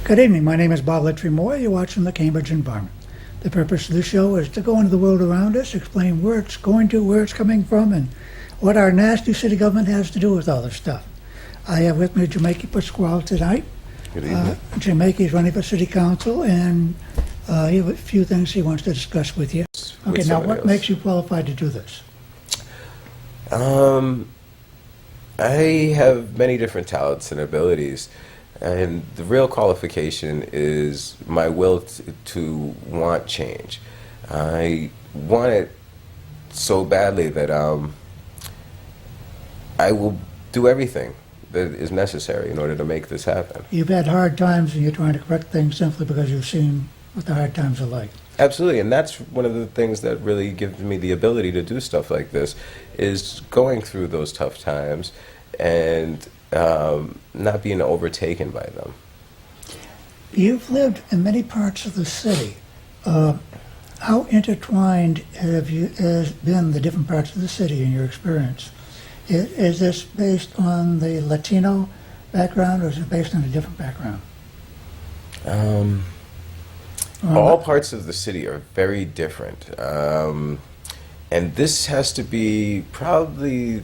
Good evening. My name is Bob Tremouille. You're watching the Cambridge Environment. The purpose of the show is to go into the world around us, explain where it's going to, where it's coming from, and what our nasty city government has to do with all this stuff. I have with me Jamake Pascual tonight. Good evening. Jamake is running for city council, and he has a few things he wants to discuss with you. Okay, now what makes you qualified to do this? I have many different talents and abilities, and the real qualification is my will to want change. I want it so badly that I will do everything that is necessary in order to make this happen. You've had hard times, and you're trying to correct things simply because you've seen what the hard times are like. Absolutely, and that's one of the things that really gives me the ability to do stuff like this, is going through those tough times and not being overtaken by them. You've lived in many parts of the city. How intertwined has been the different parts of the city in your experience? Is this based on the Latino background, or is it based on a different background? All parts of the city are very different. And this has to be probably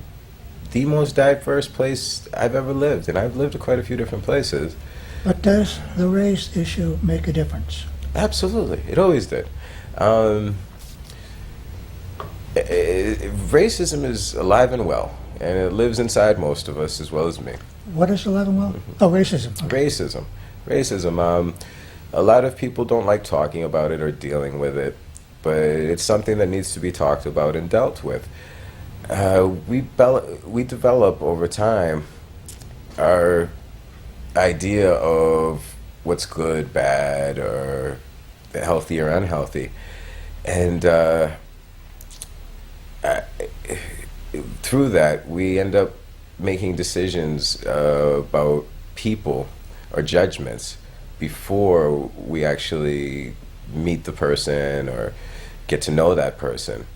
the most diverse place I've ever lived. And I've lived in quite a few different places. But does the race issue make a difference? Absolutely. It always did. Racism is alive and well. And it lives inside most of us as well as me. What is alive and well? Oh, racism. Okay. Racism. A lot of people don't like talking about it or dealing with it, but it's something that needs to be talked about and dealt with. We develop over time our idea of what's good, bad, or healthy or unhealthy. And through that, we end up making decisions about people or judgments before we actually meet the person or get to know that person.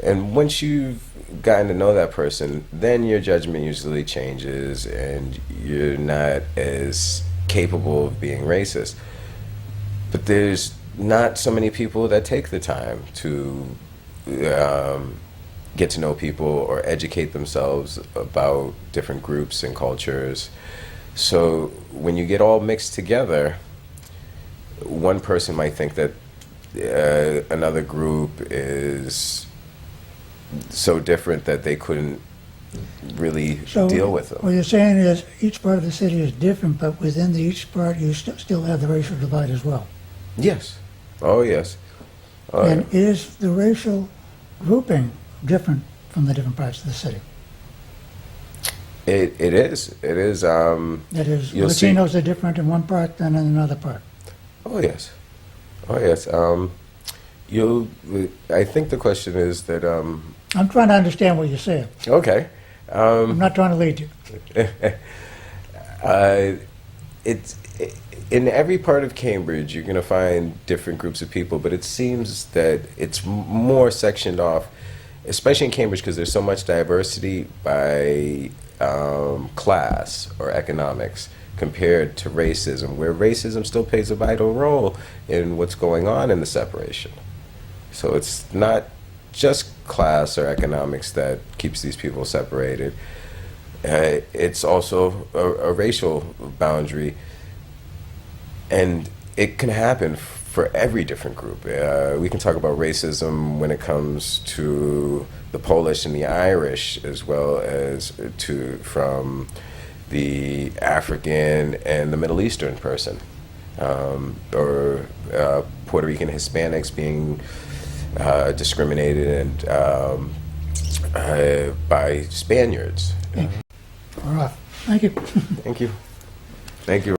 And once you've gotten to know that person, then your judgment usually changes and you're not as capable of being racist. But there's not so many people that take the time to get to know people or educate themselves about different groups and cultures. So when you get all mixed together, one person might think that another group is so different that they couldn't really deal with them. What you're saying is each part of the city is different, but within each part you still have the racial divide as well. Yes. Oh, yes. And is the racial grouping different from the different parts of the city? It is. That is, Latinos are different in one part than in another part. Oh, yes. I think the question is that... I'm trying to understand what you're saying. Okay. I'm not trying to lead you. In every part of Cambridge, you're going to find different groups of people, but it seems that it's more sectioned off, especially in Cambridge, because there's so much diversity by class or economics compared to racism, where racism still plays a vital role in what's going on in the separation. So it's not just class or economics that keeps these people separated. It's also a racial boundary, and it can happen for every different group. We can talk about racism when it comes to the Polish and the Irish, as well as from the African and the Middle Eastern person, or Puerto Rican Hispanics being discriminated by Spaniards. All right. Thank you. Thank you. Thank you.